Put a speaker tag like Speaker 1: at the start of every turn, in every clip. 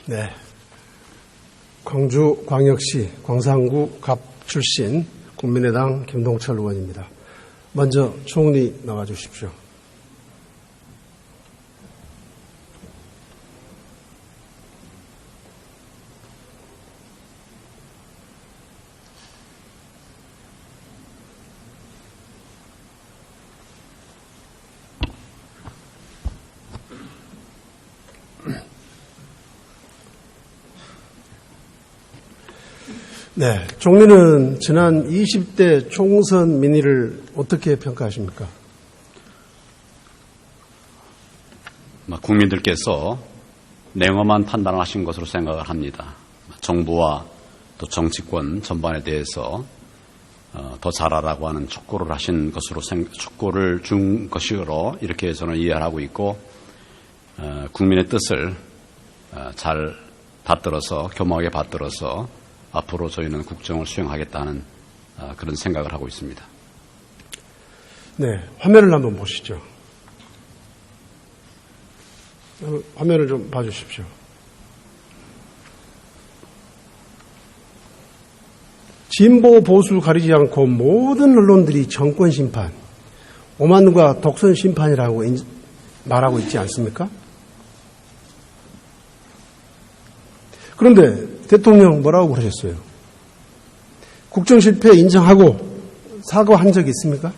Speaker 1: 네, 광주광역시 광산구 갑 출신 국민의당 김동철 의원입니다. 먼저 총리 나와주십시오. 네, 총리는 지난 20대 총선 민의를 어떻게 평가하십니까?
Speaker 2: 국민들께서 냉엄한 판단을 하신 것으로 생각을 합니다. 정부와 또 정치권 전반에 대해서 더 잘하라고 하는 촉구를 하신 것으로 촉구를 준 것으로 이렇게 저는 이해를 하고 있고, 국민의 뜻을 잘 받들어서 교묘하게 받들어서 앞으로 저희는 국정을 수행하겠다는 그런 생각을 하고 있습니다.
Speaker 1: 네, 화면을 한번 보시죠. 화면을 좀 봐주십시오. 진보 보수 가리지 않고 모든 언론들이 정권 심판, 오만과 독선 심판이라고 말하고 있지 않습니까? 그런데 대통령 뭐라고 그러셨어요? 국정 실패 인정하고 사과한 적이 있습니까?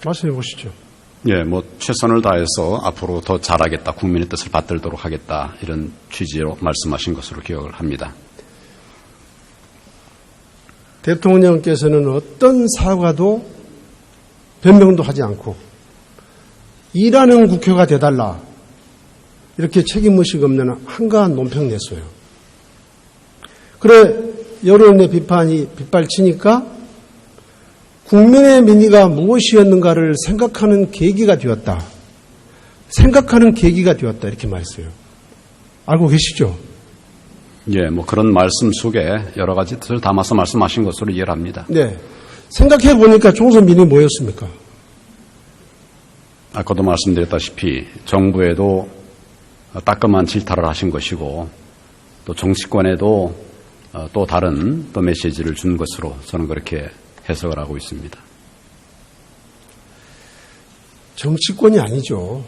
Speaker 1: 말씀해 보시죠.
Speaker 2: 예, 최선을 다해서 앞으로 더 잘하겠다, 국민의 뜻을 받들도록 하겠다, 이런 취지로 말씀하신 것으로 기억을 합니다.
Speaker 1: 대통령께서는 어떤 사과도 변명도 하지 않고 일하는 국회가 돼달라, 이렇게 책임의식 없는 한가한 논평 냈어요. 그래, 여론의 비판이 빗발치니까 국민의 민의가 무엇이었는가를 생각하는 계기가 되었다. 이렇게 말했어요. 알고 계시죠?
Speaker 2: 예, 그런 말씀 속에 여러 가지 뜻을 담아서 말씀하신 것으로 이해를 합니다.
Speaker 1: 네. 생각해 보니까 총선 민의 뭐였습니까?
Speaker 2: 아까도 말씀드렸다시피 정부에도 따끔한 질타를 하신 것이고, 또 정치권에도 또 다른 또 메시지를 준 것으로 저는 그렇게 해석을 하고 있습니다.
Speaker 1: 정치권이 아니죠.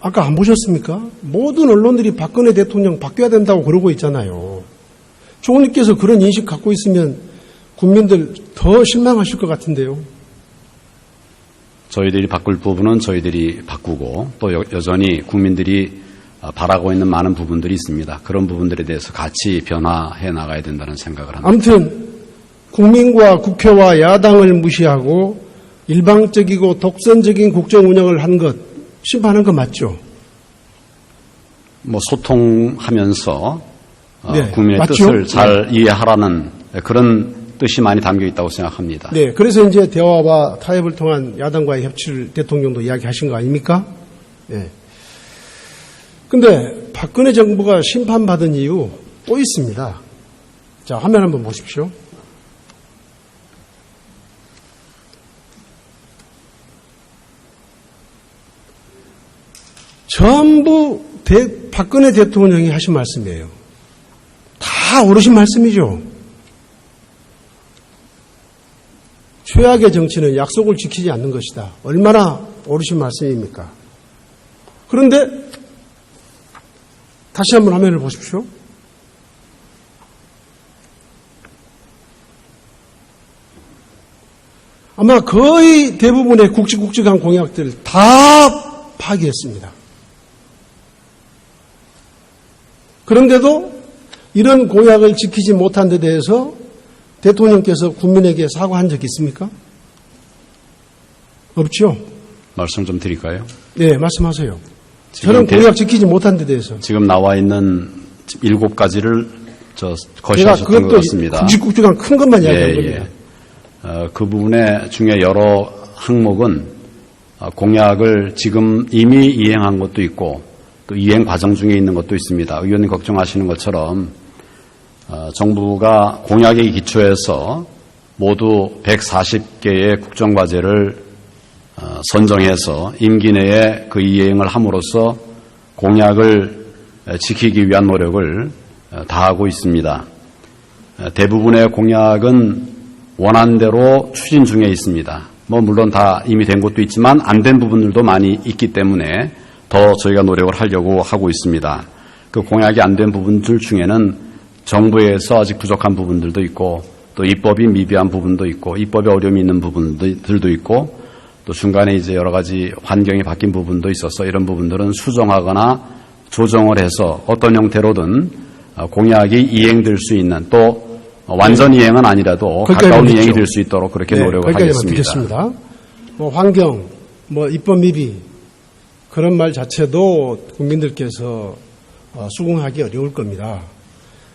Speaker 1: 아까 안 보셨습니까? 모든 언론들이 박근혜 대통령 바뀌어야 된다고 그러고 있잖아요. 총리께서 그런 인식 갖고 있으면 국민들 더 실망하실 것 같은데요.
Speaker 2: 저희들이 바꿀 부분은 저희들이 바꾸고, 또 여전히 국민들이 바라고 있는 많은 부분들이 있습니다. 그런 부분들에 대해서 같이 변화해 나가야 된다는 생각을 합니다.
Speaker 1: 아무튼 국민과 국회와 야당을 무시하고 일방적이고 독선적인 국정 운영을 한 것, 심판한 거 맞죠?
Speaker 2: 소통하면서
Speaker 1: 네,
Speaker 2: 국민의
Speaker 1: 맞죠?
Speaker 2: 뜻을 잘 이해하라는 그런 뜻이 많이 담겨 있다고 생각합니다.
Speaker 1: 네, 그래서 이제 대화와 타협을 통한 야당과의 협치를 대통령도 이야기하신 거 아닙니까? 네. 근데 박근혜 정부가 심판받은 이유 또 있습니다. 자, 화면 한번 보십시오. 전부 박근혜 대통령이 하신 말씀이에요. 다 오르신 말씀이죠. 최악의 정치는 약속을 지키지 않는 것이다. 얼마나 오르신 말씀입니까? 그런데 다시 한번 화면을 보십시오. 아마 거의 대부분의 굵직굵직한 공약들 다 파기했습니다. 그런데도 이런 공약을 지키지 못한 데 대해서 대통령께서 국민에게 사과한 적이 있습니까? 없죠.
Speaker 2: 말씀 좀 드릴까요?
Speaker 1: 네, 말씀하세요. 저는 공약 지키지 못한 데 대해서.
Speaker 2: 지금 나와 있는 7가지를 거시하셨던 것 같습니다.
Speaker 1: 굵직굵직한 큰 것만 이야기한 겁니다.
Speaker 2: 그 부분에 중에 여러 항목은 공약을 지금 이미 이행한 것도 있고 또 이행 과정 중에 있는 것도 있습니다. 의원님 걱정하시는 것처럼 정부가 공약에 기초해서 모두 140개의 국정과제를 선정해서 임기 내에 그 이행을 함으로써 공약을 지키기 위한 노력을 다하고 있습니다. 대부분의 공약은 원안대로 추진 중에 있습니다. 물론 다 이미 된 것도 있지만 안 된 부분들도 많이 있기 때문에 더 저희가 노력을 하려고 하고 있습니다. 그 공약이 안 된 부분들 중에는 정부에서 아직 부족한 부분들도 있고 또 입법이 미비한 부분도 있고 입법에 어려움이 있는 부분들도 있고 또 중간에 이제 여러 가지 환경이 바뀐 부분도 있어서 이런 부분들은 수정하거나 조정을 해서 어떤 형태로든 공약이 이행될 수 있는 또 완전 이행은 아니라도 가까운 이행이 될 수 있도록 그렇게 노력을 하겠습니다.
Speaker 1: 듣겠습니다. 환경, 입법 미비 그런 말 자체도 국민들께서 수긍하기 어려울 겁니다.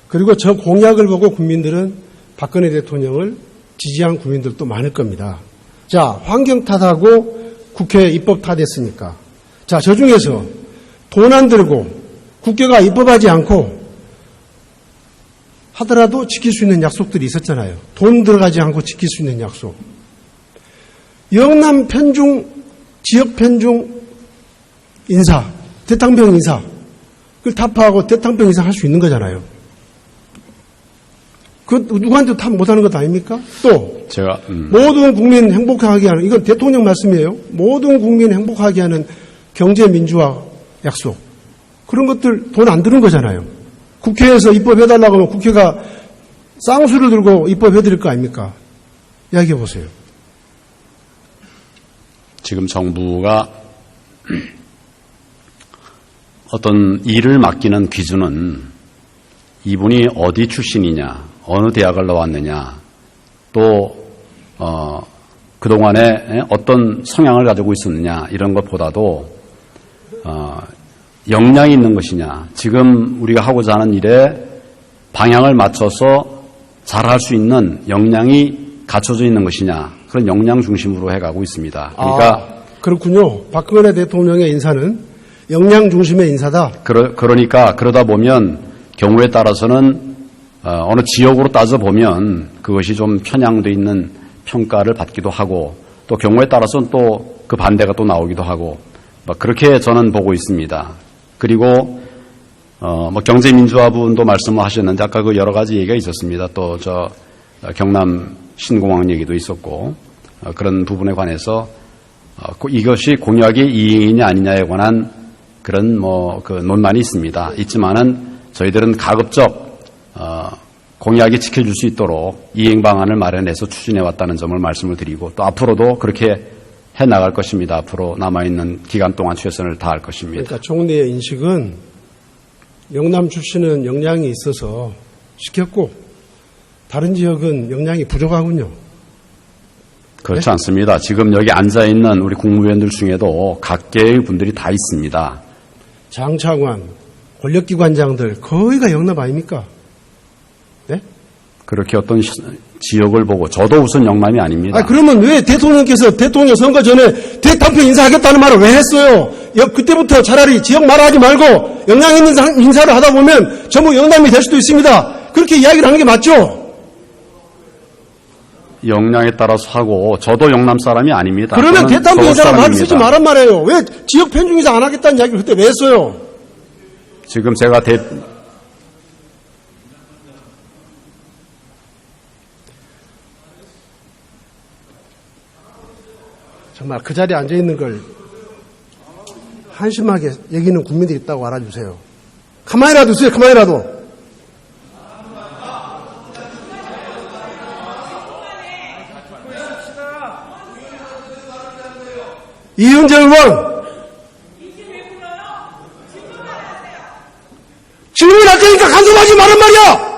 Speaker 1: 그리고 저 공약을 보고 국민들은 박근혜 대통령을 지지한 국민들도 많을 겁니다. 자, 환경 탓하고 국회 입법 탓했으니까. 자, 저 중에서 돈 안 들고 국회가 입법하지 않고 하더라도 지킬 수 있는 약속들이 있었잖아요. 돈 들어가지 않고 지킬 수 있는 약속. 영남 편중, 지역 편중 인사, 대탕병 인사. 그걸 타파하고 대탕병 인사 할 수 있는 거잖아요. 그 누구한테도 탑 못하는 것 아닙니까? 또
Speaker 2: 제가
Speaker 1: 모든 국민 행복하게 하는, 이건 대통령 말씀이에요. 모든 국민 행복하게 하는 경제 민주화 약속. 그런 것들 돈 안 드는 거잖아요. 국회에서 입법해달라고 하면 국회가 쌍수를 들고 입법해드릴 거 아닙니까? 이야기해 보세요.
Speaker 2: 지금 정부가 어떤 일을 맡기는 기준은 이분이 어디 출신이냐, 어느 대학을 나왔느냐, 또 그동안에 어떤 성향을 가지고 있었느냐 이런 것보다도 역량이 있는 것이냐, 지금 우리가 하고자 하는 일에 방향을 맞춰서 잘할 수 있는 역량이 갖춰져 있는 것이냐, 그런 역량 중심으로 해가고 있습니다. 그러니까
Speaker 1: 그렇군요. 박근혜 대통령의 인사는 역량 중심의 인사다.
Speaker 2: 그러니까 그러다 보면 경우에 따라서는 어느 지역으로 따져보면 그것이 좀 편향되어 있는 평가를 받기도 하고 또 경우에 따라서는 또 그 반대가 또 나오기도 하고 그렇게 저는 보고 있습니다. 그리고 경제민주화 부분도 말씀을 하셨는데 아까 그 여러 가지 얘기가 있었습니다. 또 저 경남 신공항 얘기도 있었고 그런 부분에 관해서 이것이 공약의 이행이냐 아니냐에 관한 그런 그 논란이 있지만은 저희들은 가급적 공약이 지켜줄 수 있도록 이행 방안을 마련해서 추진해 왔다는 점을 말씀을 드리고 또 앞으로도 그렇게 해 나갈 것입니다. 앞으로 남아있는 기간 동안 최선을 다할 것입니다.
Speaker 1: 그러니까 총리의 인식은 영남 출신은 역량이 있어서 시켰고 다른 지역은 역량이 부족하군요.
Speaker 2: 그렇지 않습니다. 지금 여기 앉아있는 우리 국무위원들 중에도 각계의 분들이 다 있습니다.
Speaker 1: 장차관, 권력기관장들 거의가 영남 아닙니까? 네?
Speaker 2: 그렇게 어떤 지역을 보고 저도 우선 영남이 아닙니다.
Speaker 1: 그러면 왜 대통령께서 대통령 선거 전에 대탕평 인사하겠다는 말을 왜 했어요? 그때부터 차라리 지역 말하지 말고 역량 있는 인사를 하다 보면 전부 영남이 될 수도 있습니다. 그렇게 이야기를 하는 게 맞죠?
Speaker 2: 역량에 따라서 하고 저도 영남 사람이 아닙니다.
Speaker 1: 그러면 대탕평 인사를 말 쓰지 말란 말이에요. 왜 지역 편중 인사 안 하겠다는 이야기를 그때 왜 했어요?
Speaker 2: 지금 제가
Speaker 1: 정말 그 자리에 앉아있는 걸 한심하게 여기는 국민들이 있다고 알아주세요. 가만히라도 있어요. 가만히라도. 이은재 의원 질문할 테니까 간섭하지 말란 말이야.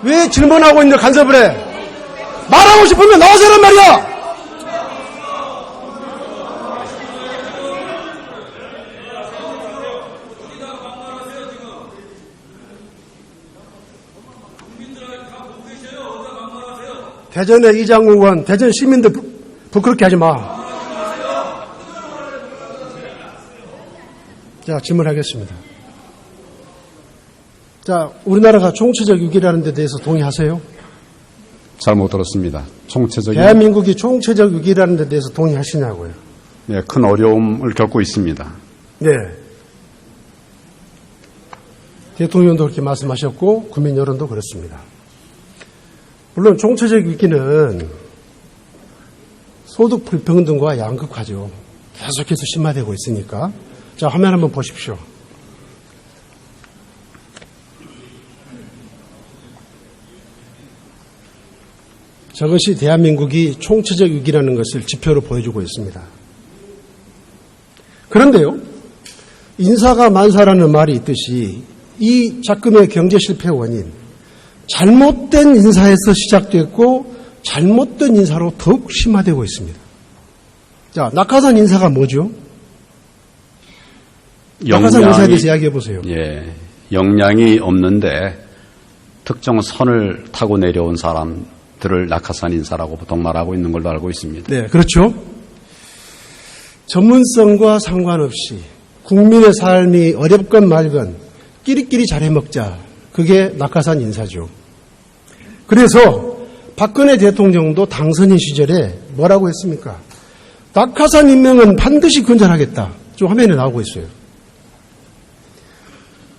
Speaker 1: 왜 질문하고 있는데 간섭을 해? 말하고 싶으면 나와서 하란 말이야. 대전의 이장우 의원, 대전 시민들 부끄럽게 하지 마. 자, 질문하겠습니다. 자, 우리나라가 총체적 위기라는 데 대해서 동의하세요?
Speaker 2: 잘못 들었습니다. 총체적인
Speaker 1: 대한민국이 총체적 위기라는 데 대해서 동의하시냐고요.
Speaker 2: 예, 큰 어려움을 겪고 있습니다.
Speaker 1: 네. 대통령도 그렇게 말씀하셨고 국민 여론도 그렇습니다. 물론 총체적 위기는 소득 불평등과 양극화죠. 계속해서 심화되고 있으니까. 자, 화면 한번 보십시오. 저것이 대한민국이 총체적 위기라는 것을 지표로 보여주고 있습니다. 그런데요, 인사가 만사라는 말이 있듯이 이 작금의 경제 실패 원인, 잘못된 인사에서 시작됐고 잘못된 인사로 더욱 심화되고 있습니다. 자, 낙하산 인사가 뭐죠? 낙하산 인사에 대해서 이야기해 보세요.
Speaker 2: 예, 역량이 없는데 특정 선을 타고 내려온 사람들을 낙하산 인사라고 보통 말하고 있는 걸로 알고 있습니다.
Speaker 1: 네, 그렇죠. 전문성과 상관없이 국민의 삶이 어렵건 말건 끼리끼리 잘해먹자. 그게 낙하산 인사죠. 그래서 박근혜 대통령도 당선인 시절에 뭐라고 했습니까? 낙하산 임명은 반드시 근절하겠다. 좀 화면에 나오고 있어요.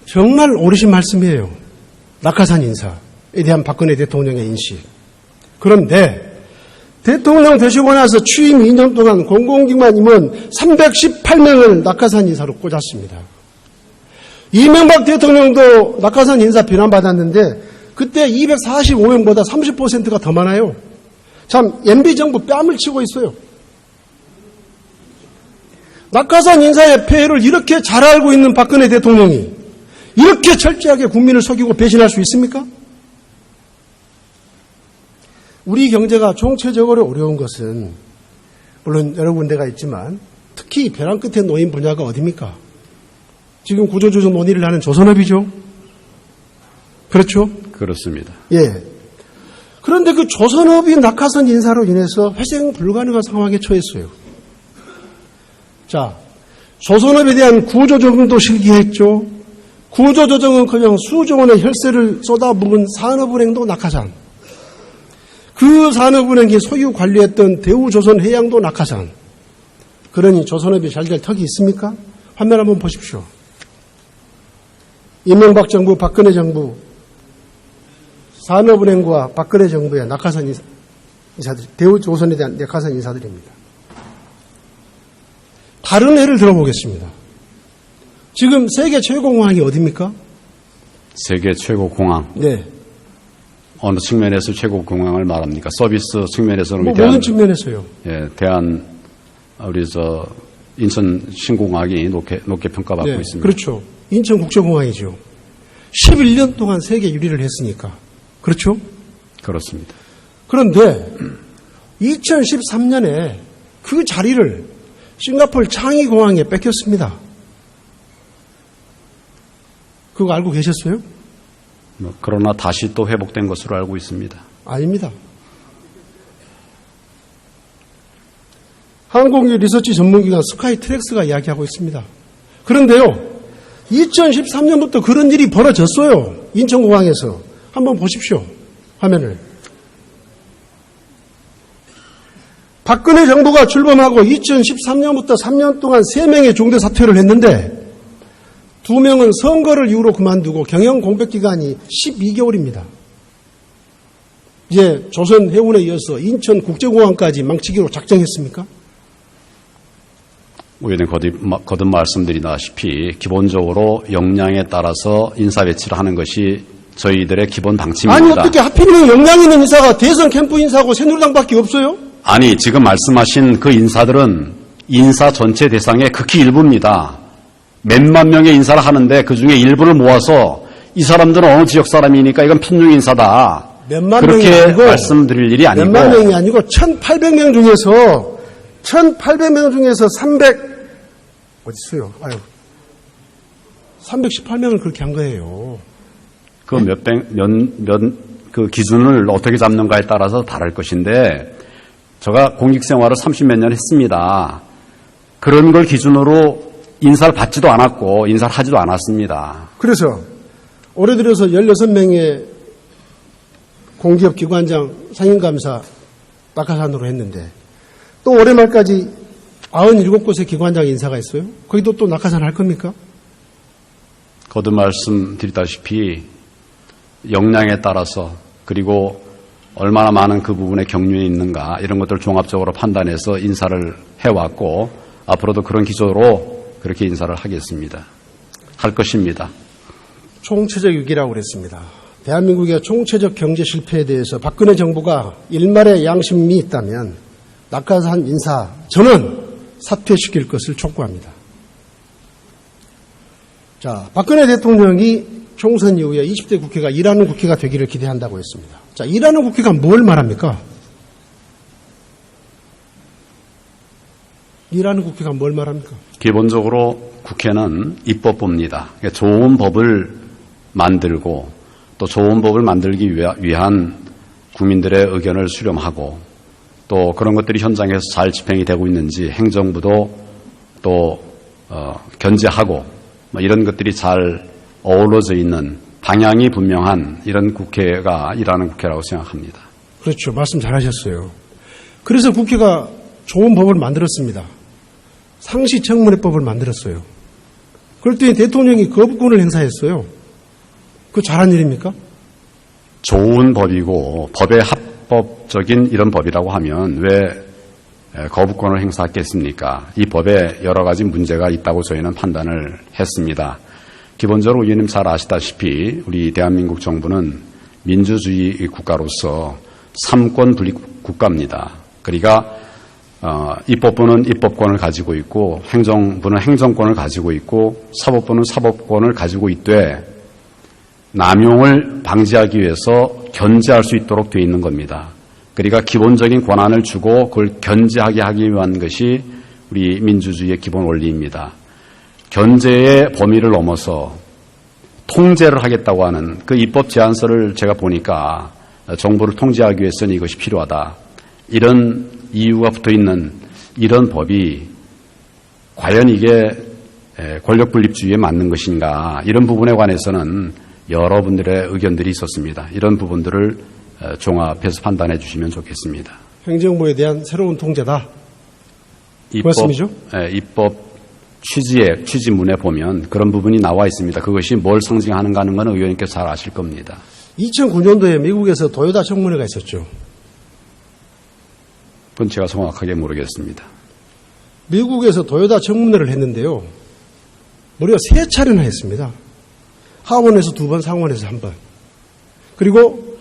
Speaker 1: 정말 옳으신 말씀이에요. 낙하산 인사에 대한 박근혜 대통령의 인식. 그런데 대통령 되시고 나서 취임 2년 동안 공공기관 임원 318명을 낙하산 인사로 꽂았습니다. 이명박 대통령도 낙하산 인사 비난받았는데 그때 245명보다 30%가 더 많아요. 참 MB정부 뺨을 치고 있어요. 낙하산 인사의 폐해를 이렇게 잘 알고 있는 박근혜 대통령이 이렇게 철저하게 국민을 속이고 배신할 수 있습니까? 우리 경제가 총체적으로 어려운 것은 물론 여러 군데가 있지만 특히 벼랑 끝에 놓인 분야가 어디입니까? 지금 구조조정 논의를 하는 조선업이죠. 그렇죠?
Speaker 2: 그렇습니다.
Speaker 1: 예. 그런데 그 조선업이 낙하산 인사로 인해서 회생 불가능한 상황에 처했어요. 자, 조선업에 대한 구조조정도 실기했죠. 구조조정은 그냥 수조 원의 혈세를 쏟아부은 산업은행도 낙하산. 그 산업은행이 소유 관리했던 대우조선해양도 낙하산. 그러니 조선업이 잘 될 턱이 있습니까? 화면 한번 보십시오. 이명박 정부, 박근혜 정부, 산업은행과 박근혜 정부의 낙하산 인사들, 대우조선에 대한 낙하산 인사들입니다. 다른 예를 들어보겠습니다. 지금 세계 최고 공항이 어디입니까?
Speaker 2: 세계 최고 공항.
Speaker 1: 네.
Speaker 2: 어느 측면에서 최고 공항을 말합니까? 서비스 측면에서는
Speaker 1: 모든 측면에서요.
Speaker 2: 예, 우리 인천 신공항이 높게 평가받고
Speaker 1: 네,
Speaker 2: 있습니다.
Speaker 1: 그렇죠. 인천국제공항이죠. 11년 동안 세계 1위를 했으니까. 그렇죠?
Speaker 2: 그렇습니다.
Speaker 1: 그런데 2013년에 그 자리를 싱가포르 창의공항에 뺏겼습니다. 그거 알고 계셨어요?
Speaker 2: 그러나 다시 또 회복된 것으로 알고 있습니다.
Speaker 1: 아닙니다. 항공기 리서치 전문기관 스카이트랙스가 이야기하고 있습니다. 그런데요, 2013년부터 그런 일이 벌어졌어요. 인천공항에서. 한번 보십시오. 화면을. 박근혜 정부가 출범하고 2013년부터 3년 동안 3명의 중대 사퇴를 했는데 2명은 선거를 이유로 그만두고 경영 공백 기간이 12개월입니다. 이제 조선 해운에 이어서 인천 국제공항까지 망치기로 작정했습니까?
Speaker 2: 의원님 거듭 말씀드리다시피 기본적으로 역량에 따라서 인사 배치를 하는 것이 저희들의 기본 방침입니다.
Speaker 1: 아니 어떻게 하필이면 역량 있는 인사가 대선 캠프 인사하고 새누리당밖에 없어요?
Speaker 2: 아니 지금 말씀하신 그 인사들은 인사 전체 대상의 극히 일부입니다. 몇만 명의 인사를 하는데 그중에 일부를 모아서 이 사람들은 어느 지역 사람이니까 이건 편중 인사다.
Speaker 1: 몇만
Speaker 2: 그렇게
Speaker 1: 명이 아니고
Speaker 2: 말씀드릴 일이 아니고
Speaker 1: 몇만 명이 아니고 1,800명 중에서 300 어디 있어요? 318명을 그렇게 한 거예요.
Speaker 2: 그 그 기준을 어떻게 잡는가에 따라서 다를 것인데 제가 공직 생활을 30몇 년 했습니다. 그런 걸 기준으로 인사를 받지도 않았고 인사를 하지도 않았습니다.
Speaker 1: 그래서 올해 들어서 16명의 공기업 기관장 상임감사 낙하산으로 했는데 또 올해 말까지 97곳의 기관장 인사가 있어요. 거기도 또 낙하산 할 겁니까?
Speaker 2: 거듭 말씀드리다시피 역량에 따라서 그리고 얼마나 많은 그 부분에 경륜이 있는가 이런 것들을 종합적으로 판단해서 인사를 해왔고 앞으로도 그런 기조로 그렇게 인사를 하겠습니다. 할 것입니다.
Speaker 1: 총체적 위기라고 그랬습니다. 대한민국의 총체적 경제 실패에 대해서 박근혜 정부가 일말의 양심이 있다면 낙하산 인사 저는 사퇴시킬 것을 촉구합니다. 자, 박근혜 대통령이 총선 이후에 20대 국회가 일하는 국회가 되기를 기대한다고 했습니다. 자, 일하는 국회가 뭘 말합니까? 일하는 국회가 뭘 말합니까?
Speaker 2: 기본적으로 국회는 입법부입니다. 그러니까 좋은 법을 만들고 또 좋은 법을 만들기 위한 국민들의 의견을 수렴하고 또 그런 것들이 현장에서 잘 집행이 되고 있는지 행정부도 또 견제하고 이런 것들이 잘 어우러져 있는 방향이 분명한 이런 국회가 일하는 국회라고 생각합니다.
Speaker 1: 그렇죠. 말씀 잘하셨어요. 그래서 국회가 좋은 법을 만들었습니다. 상시청문회법을 만들었어요. 그럴 때 대통령이 거부권을 행사했어요. 그거 잘한 일입니까?
Speaker 2: 좋은 법이고 법에 합법적인 이런 법이라고 하면 왜 거부권을 행사했겠습니까? 이 법에 여러 가지 문제가 있다고 저희는 판단을 했습니다. 기본적으로 의원님 잘 아시다시피 우리 대한민국 정부는 민주주의 국가로서 삼권 분립 국가입니다. 그러니까 입법부는 입법권을 가지고 있고 행정부는 행정권을 가지고 있고 사법부는 사법권을 가지고 있되 남용을 방지하기 위해서 견제할 수 있도록 되어 있는 겁니다. 그러니까 기본적인 권한을 주고 그걸 견제하게 하기 위한 것이 우리 민주주의의 기본 원리입니다. 견제의 범위를 넘어서 통제를 하겠다고 하는 그 입법 제안서를 제가 보니까 정부를 통제하기 위해서는 이것이 필요하다. 이런 이유가 붙어 있는 이런 법이 과연 이게 권력 분립주의에 맞는 것인가 이런 부분에 관해서는 여러분들의 의견들이 있었습니다. 이런 부분들을 종합해서 판단해 주시면 좋겠습니다.
Speaker 1: 행정부에 대한 새로운 통제다. 말씀이죠?
Speaker 2: 입법 취지문에 보면 그런 부분이 나와 있습니다. 그것이 뭘 상징하는가 하는 것은 의원님께서 잘 아실 겁니다.
Speaker 1: 2009년도에 미국에서 도요타 청문회가 있었죠.
Speaker 2: 그건 제가 정확하게 모르겠습니다.
Speaker 1: 미국에서 도요타 청문회를 했는데요. 무려 3차례나 했습니다. 하원에서 2번, 상원에서 1번. 그리고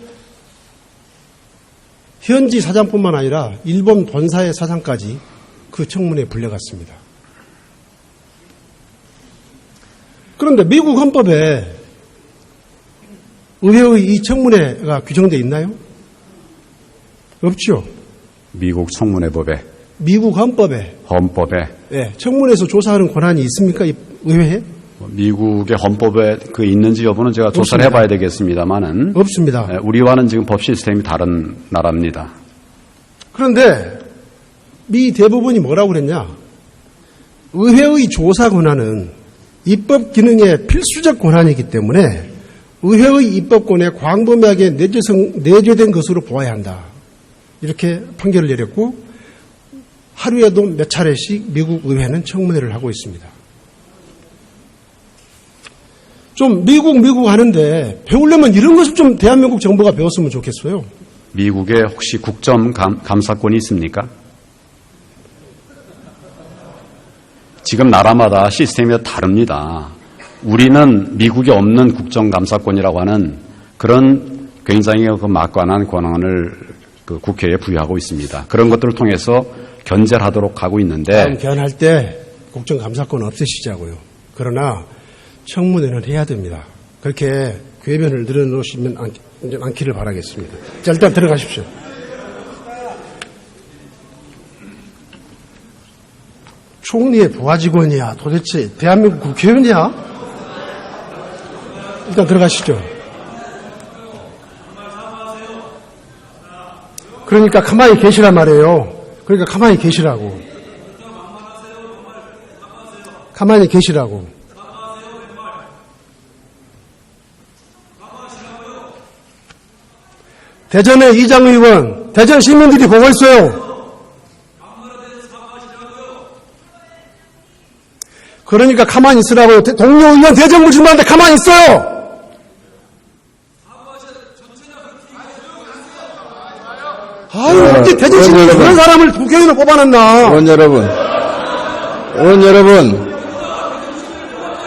Speaker 1: 현지 사장뿐만 아니라 일본 본사의 사장까지 그 청문회에 불려갔습니다. 그런데 미국 헌법에 의회의 이 청문회가 규정되어 있나요? 없죠.
Speaker 2: 미국 청문회법에,
Speaker 1: 미국 헌법에, 예, 청문회에서 조사하는 권한이 있습니까? 이 의회에?
Speaker 2: 미국의 헌법에 그 있는지 여부는 제가 조사를 해봐야 되겠습니다만은
Speaker 1: 없습니다.
Speaker 2: 우리와는 지금 법 시스템이 다른 나라입니다.
Speaker 1: 그런데 미 대부분이 뭐라고 그랬냐? 의회의 조사 권한은 입법 기능의 필수적 권한이기 때문에 의회의 입법권에 광범위하게 내재된 것으로 보아야 한다. 이렇게 판결을 내렸고 하루에도 몇 차례씩 미국 의회는 청문회를 하고 있습니다. 좀 미국 하는데 배우려면 이런 것을 좀 대한민국 정부가 배웠으면 좋겠어요.
Speaker 2: 미국에 혹시 국정 감사권이 있습니까? 지금 나라마다 시스템이 다릅니다. 우리는 미국에 없는 국정감사권이라고 하는 그런 굉장히 그 막관한 권한을 그 국회에 부여하고 있습니다. 그런 것들을 통해서 견제를 하도록 하고 있는데
Speaker 1: 다음 개헌할 때 국정감사권 없애시자고요. 그러나 청문회는 해야 됩니다. 그렇게 궤변을 늘어놓으시면 않기를 바라겠습니다. 자, 일단 들어가십시오. 총리의 부하 직원이야. 도대체 대한민국 국회의원이야? 일단 들어가시죠. 그러니까 가만히 계시란 말이에요. 그러니까 가만히 계시라고. 가만히 계시라고. 대전의 이장 의원, 대전 시민들이 보고 있어요. 그러니까 가만히 있으라고요. 동료 의원 대전 무실만한테 가만히 있어요. 아유, 어떻게 대전 시민이 그런 사람을 국회의원으로 뽑아놨나.
Speaker 3: 의원 여러분,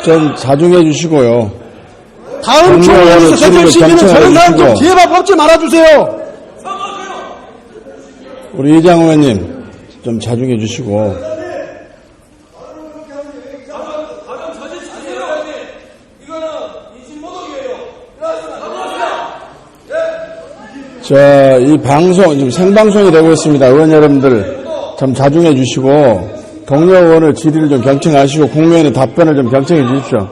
Speaker 3: 좀 자중해 주시고요.
Speaker 1: 다음 총선에서 대전 시민은 저런 사람 좀 제발 뽑지 말아주세요.
Speaker 3: 우리 이장 의원님, 좀 자중해 주시고. 이 방송, 지금 생방송이 되고 있습니다. 의원 여러분들, 좀 자중해 주시고, 동료 의원의 질의를 좀 경청하시고, 국민의 답변을 좀 경청해 주십시오.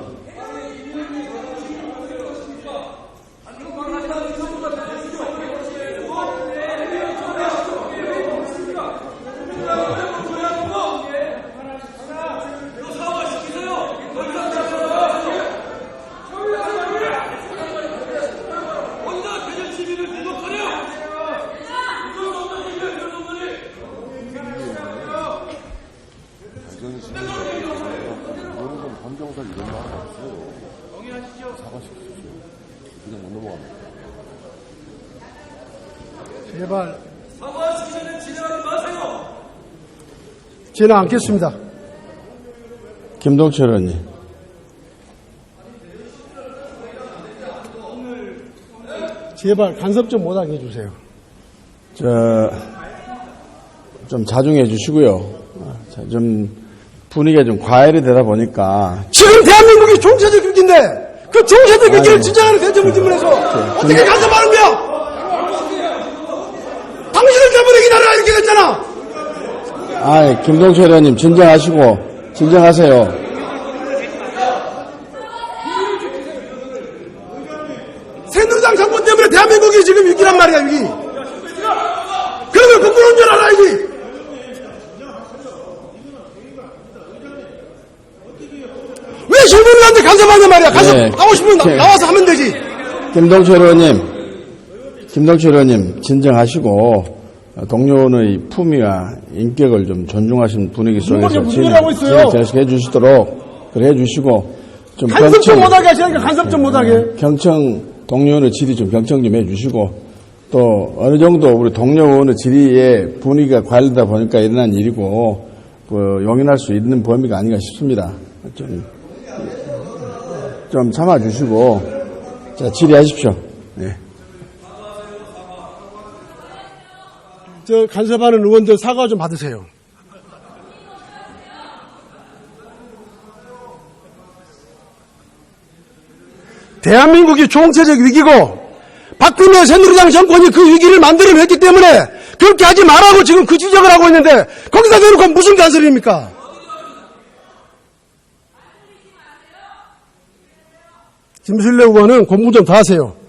Speaker 1: 제발. 진행 않겠습니다.
Speaker 3: 김동철 의원님.
Speaker 1: 제발 간섭 좀 못하게 해주세요.
Speaker 3: 좀 자중해 주시고요. 좀 분위기가 좀 과열이 되다 보니까.
Speaker 1: 지금 대한민국이 종체적 위기인데 그 종체적 위기를 지적하는 대통령 질문에서 어떻게 간섭하는 거야? 당신들 때문에 이 나라가 이렇게 됐잖아.
Speaker 3: 김동철 의원님 진정하시고 진정하세요.
Speaker 1: 새누리당 정권 때문에 대한민국이 지금 위기란 말이야, 위기. 그러면 거꾸로인 줄 알아야지. 왜 시민들한테 간섭하냐 말이야. 간섭 하고 싶으면 나와서 하면 되지.
Speaker 3: 김동철 의원님 진정하시고 동료의 품위와 인격을 좀 존중하시는 분위기 속에서 진행해 주시도록 그래 주시고 좀
Speaker 1: 간섭 좀 못하게 하시니까 간섭 좀 못하게.
Speaker 3: 동료 의원의 질의 좀 경청 좀 해주시고 또 어느 정도 우리 동료 의원의 질의에 분위기가 과열되다 보니까 일어난 일이고 용인할 수 있는 범위가 아닌가 싶습니다. 좀 참아주시고 자 질의하십시오. 네.
Speaker 1: 저 간섭하는 의원들 사과 좀 받으세요. 대한민국이 총체적 위기고 박근혜 새누리당 정권이 그 위기를 만들어냈기 때문에 그렇게 하지 말라고 지금 그 지적을 하고 있는데 거기다 대놓고 무슨 간섭입니까? 김술래 의원은 공부 좀 더 하세요.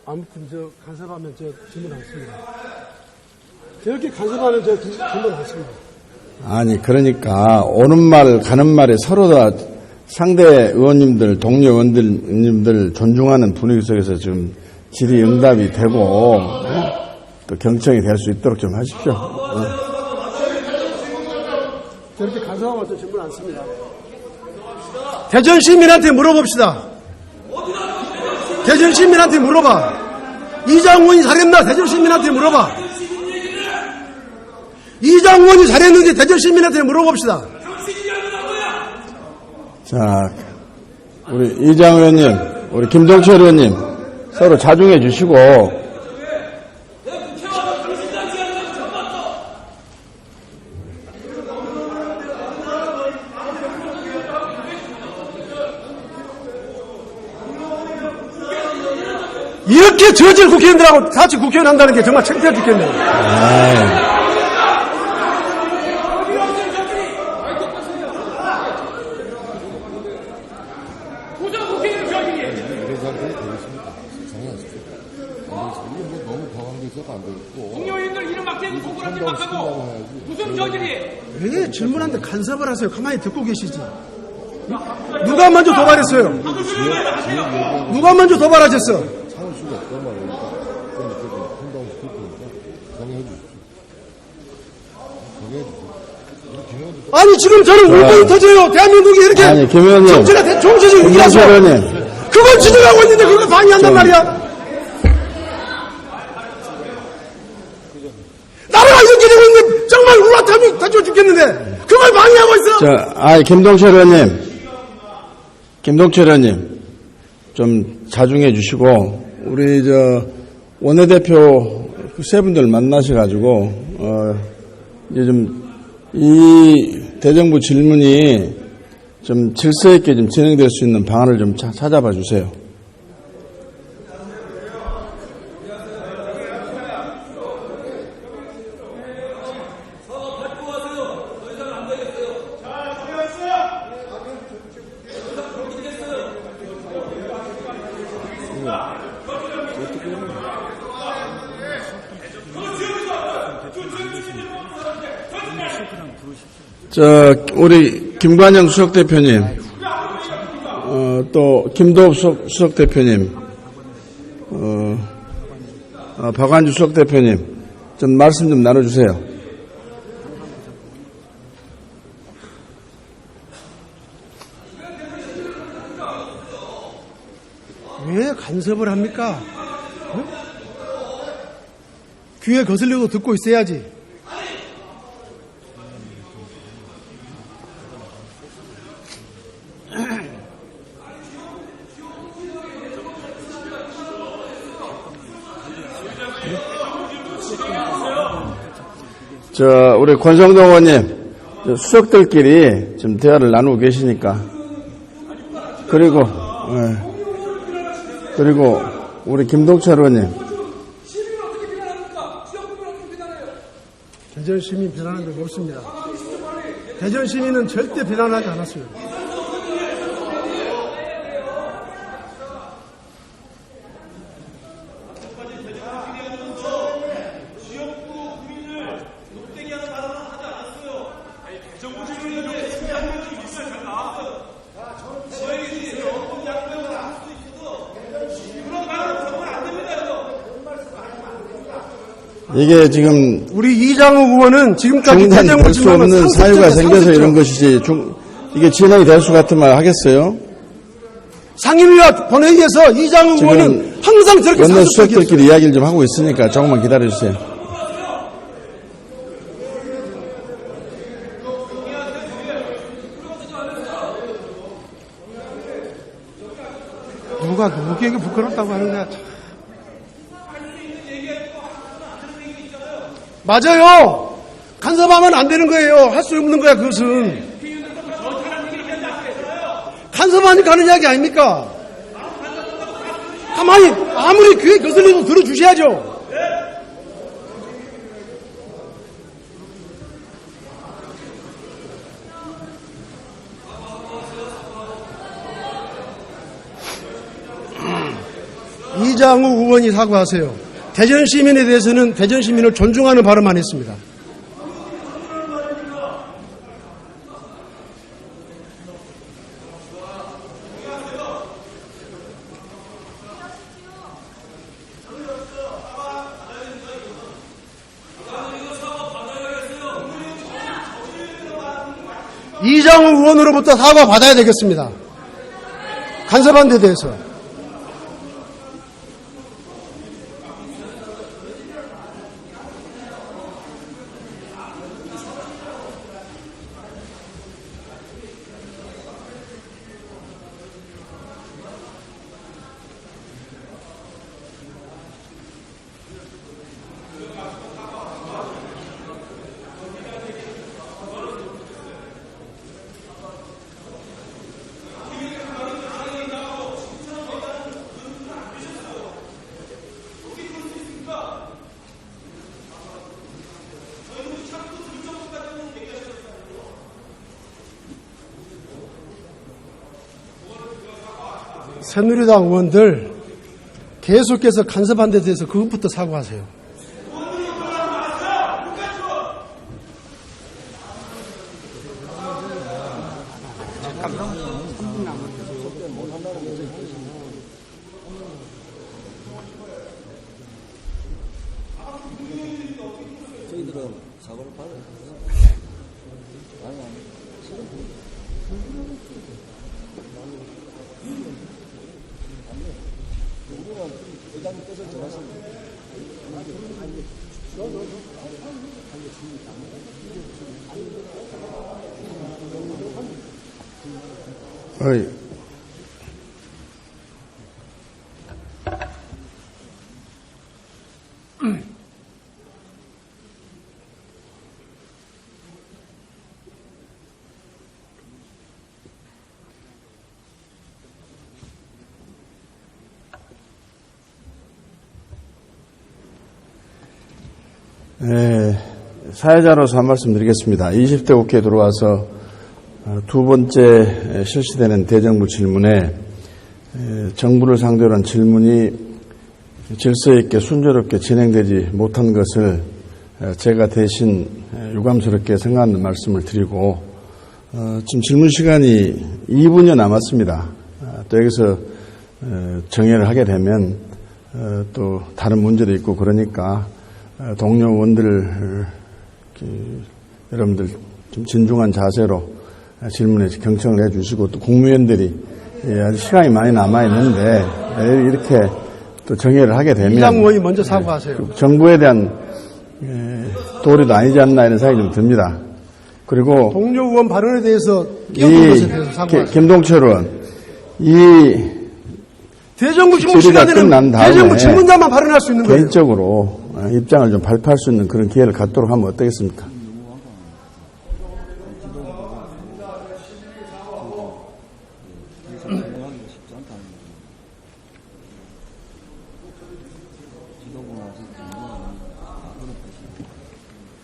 Speaker 1: 아무튼 간섭하면 질문 않습니다. 저렇게 간섭하면 질문 않습니다.
Speaker 3: 그러니까 오는 말 가는 말에 서로 다 상대 의원님들, 동료 의원님들 존중하는 분위기 속에서 지금 질의 응답이 되고 또 경청이 될 수 있도록 좀 하십시오.
Speaker 1: 저렇게 간섭하면 질문 않습니다. 대전 시민한테 물어봅시다. 대전 시민한테 물어봐. 이장원이 잘했나? 대전 시민한테 물어봐. 이장원이 잘했는지 대전 시민한테 물어봅시다.
Speaker 3: 자, 우리 이장 의원님, 우리 김동철 의원님 서로 자중해 주시고
Speaker 1: 이렇게 저질 국회의원들하고 같이 국회의원 한다는 게 정말 창피해 죽겠네요.
Speaker 4: 무슨 저질이?
Speaker 1: 왜 질문하는데 간섭을 하세요? 가만히 듣고 계시지. 누가 먼저 도발했어요? 누가 먼저 도발하셨어? 아니 지금 저는 울분이 터져요. 대한민국이 이렇게
Speaker 3: 아니, 김 의원님.
Speaker 1: 정치가 정치적 위기라서
Speaker 3: 김 의원님.
Speaker 1: 그걸 지적하고 있는데 그걸 방해한단 말이야. 나라가 이렇게 되고 있는데 정말 울라탐이 다쳐 죽겠는데 그걸 방해하고 있어.
Speaker 3: 김동철 의원님, 좀 자중해 주시고, 우리, 원내대표 세 분들 만나셔가지고, 이제 이 대정부 질문이 좀 질서 있게 좀 진행될 수 있는 방안을 좀 찾아봐 주세요. 우리 김관영 수석대표님, 또 김도읍 수석대표님, 박완주 수석대표님, 좀 말씀 좀 나눠주세요.
Speaker 1: 왜 간섭을 합니까? 응? 귀에 거슬려도 듣고 있어야지.
Speaker 3: 우리 권성동 의원님, 수석들끼리 지금 대화를 나누고 계시니까. 그리고 우리 김동철 의원님.
Speaker 1: 대전 시민 비난하는 적 없습니다. 대전 시민은 절대 비난하지 않았어요.
Speaker 3: 이게 지금
Speaker 1: 우리 이장우 의원은 지금까지
Speaker 3: 중단될 수 없는 사유가 생겨서 이런 것이지 이게 진행이 될 수 같은 말 하겠어요?
Speaker 1: 상임위와 본회의에서 이장우 의원은 항상 저렇게
Speaker 3: 원내
Speaker 1: 상습적이었어요.
Speaker 3: 수석들끼리 이야기를 좀 하고 있으니까 조금만 기다려주세요.
Speaker 1: 누가 누구에게 부끄럽다고 하는 거야. 맞아요. 간섭하면 안 되는 거예요. 할 수 없는 거야, 그것은. 간섭하니까 하는 이야기 아닙니까? 가만히 아무리 귀에 거슬려도 들어주셔야죠. 이장우 의원이 사과하세요. 대전 시민에 대해서는 대전 시민을 존중하는 발언만 했습니다. 이장우 의원으로부터 사과 받아야 되겠습니다. 간섭한 데 대해서. 새누리당 의원들 계속해서 간섭한 데 대해서 그것부터 사과하세요.
Speaker 3: 어이. 사회자로서 한 말씀 드리겠습니다. 20대 국회에 들어와서 두 번째 실시되는 대정부 질문에 정부를 상대로 한 질문이 질서 있게 순조롭게 진행되지 못한 것을 제가 대신 유감스럽게 생각하는 말씀을 드리고 지금 질문 시간이 2분여 남았습니다. 또 여기서 정회를 하게 되면 또 다른 문제도 있고 그러니까 동료 의원들 여러분들 좀 진중한 자세로 질문에 경청을 해주시고 또 국무위원들이 아직 시간이 많이 남아 있는데 이렇게 또 정회를 하게 되면
Speaker 1: 이장 의원이 먼저 사과하세요.
Speaker 3: 정부에 대한 도리도 아니지 않나 이런 생각이 좀 듭니다. 그리고
Speaker 1: 동료 의원 발언에 대해서 끼어든 것에 대해서 사과하세요.
Speaker 3: 김동철 의원 이
Speaker 1: 대정부 질문
Speaker 3: 질의가
Speaker 1: 시간에는
Speaker 3: 끝난 다음에
Speaker 1: 대정부 질문자만 발언할 수 있는 거예요.
Speaker 3: 개인적으로 입장을 좀 발표할 수 있는 그런 기회를 갖도록 하면 어떻겠습니까?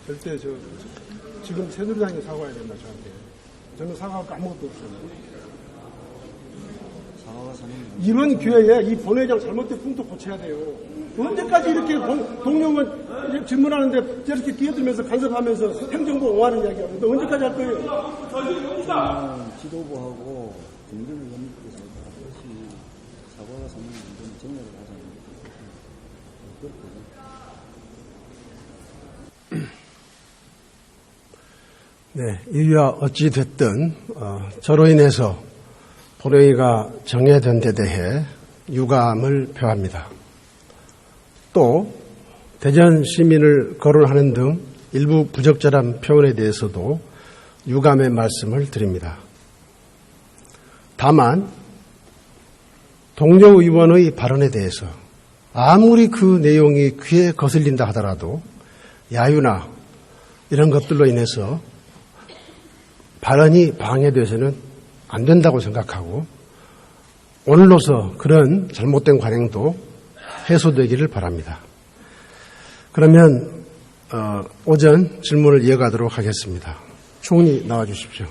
Speaker 1: 절대 지금 새누리당이 사과해야 된다 저한테. 저는 사과할 거 아무것도 없어요. 이런 기회에 이 본회의장 잘못된 풍토 고쳐야 돼요. 언제까지 이렇게 동료만 질문하는데 저렇게 끼어들면서 간섭하면서 행정부 옹호하는 이야기야. 근데 언제까지 할 거예요?
Speaker 4: 지도부하고 정준을 의원님께서 다시 사과가 상는 문제는 정리를 하자는 그렇거든요.
Speaker 1: 네, 이유야 어찌 됐든 저로 인해서 본회의가 정해된 데 대해 유감을 표합니다. 또 대전 시민을 거론하는 등 일부 부적절한 표현에 대해서도 유감의 말씀을 드립니다. 다만 동료 의원의 발언에 대해서 아무리 그 내용이 귀에 거슬린다 하더라도 야유나 이런 것들로 인해서 발언이 방해돼서는 안 된다고 생각하고 오늘로서 그런 잘못된 관행도 해소되기를 바랍니다. 그러면 오전 질문을 이어가도록 하겠습니다. 총리 나와 주십시오.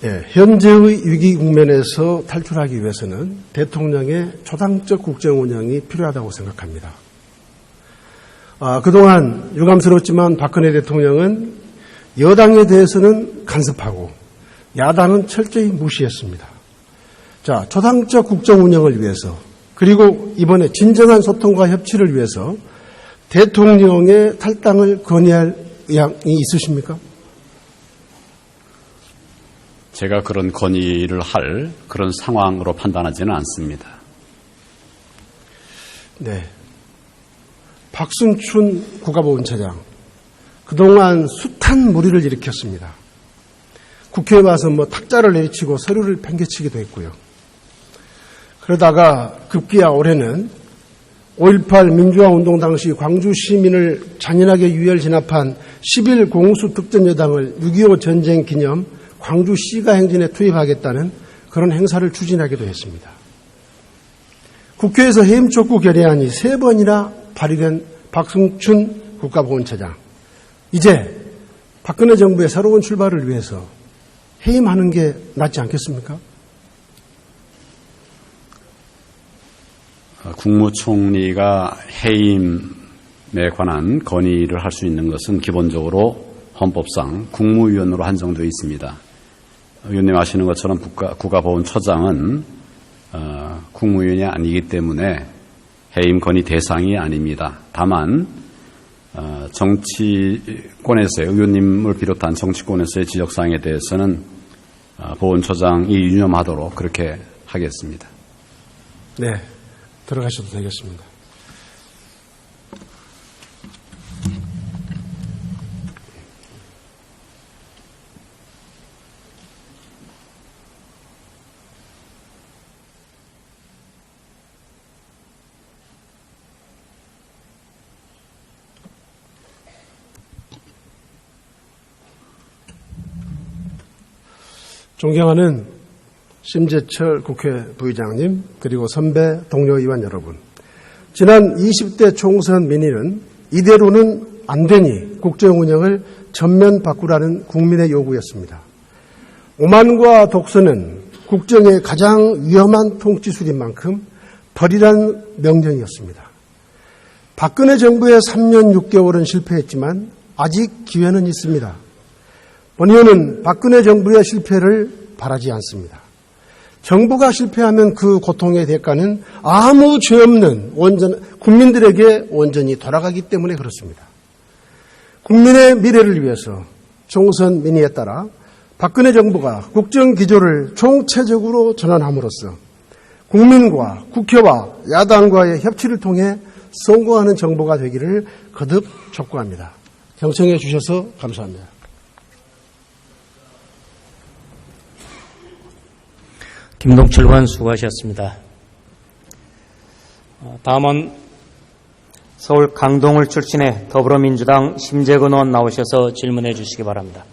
Speaker 1: 예, 현재의 위기 국면에서 탈출하기 위해서는 대통령의 초당적 국정 운영이 필요하다고 생각합니다. 그동안 유감스럽지만 박근혜 대통령은 여당에 대해서는 간섭하고 야당은 철저히 무시했습니다. 자, 초당적 국정 운영을 위해서 그리고 이번에 진정한 소통과 협치를 위해서 대통령의 탈당을 건의할 의향이 있으십니까?
Speaker 2: 제가 그런 건의를 할 그런 상황으로 판단하지는 않습니다.
Speaker 1: 네. 박순춘 국가보훈처장, 그동안 숱한 무리를 일으켰습니다. 국회에 와서 탁자를 내리치고 서류를 팽개치기도 했고요. 그러다가 급기야 올해는 5.18 민주화 운동 당시 광주 시민을 잔인하게 유혈 진압한 10일 공수 특전 여당을 6.25 전쟁 기념 광주 시가 행진에 투입하겠다는 그런 행사를 추진하기도 했습니다. 국회에서 해임 촉구 결의안이 3번이나 발의된 박승춘 국가보훈처장. 이제 박근혜 정부의 새로운 출발을 위해서 해임하는 게 낫지 않겠습니까?
Speaker 2: 국무총리가 해임에 관한 건의를 할 수 있는 것은 기본적으로 헌법상 국무위원으로 한정되어 있습니다. 의원님 아시는 것처럼 국가보훈처장은 국무위원이 아니기 때문에 해임 건의 대상이 아닙니다. 다만 정치권에서의 의원님을 비롯한 정치권에서의 지적사항에 대해서는 보훈처장이 유념하도록 그렇게 하겠습니다.
Speaker 1: 네, 들어가셔도 되겠습니다. 존경하는 심재철 국회 부의장님, 그리고 선배 동료 의원 여러분. 지난 20대 총선 민의는 이대로는 안 되니 국정 운영을 전면 바꾸라는 국민의 요구였습니다. 오만과 독선은 국정의 가장 위험한 통치술인 만큼 벌이란 명령이었습니다. 박근혜 정부의 3년 6개월은 실패했지만 아직 기회는 있습니다. 본 의원은 박근혜 정부의 실패를 바라지 않습니다. 정부가 실패하면 그 고통의 대가는 아무 죄 없는 국민들에게 온전히 돌아가기 때문에 그렇습니다. 국민의 미래를 위해서 총선 민의에 따라 박근혜 정부가 국정기조를 총체적으로 전환함으로써 국민과 국회와 야당과의 협치를 통해 성공하는 정부가 되기를 거듭 촉구합니다. 경청해 주셔서 감사합니다.
Speaker 5: 김동철 의원 수고하셨습니다. 다음은 서울 강동을 출신의 더불어민주당 심재근 의원 나오셔서 질문해 주시기 바랍니다.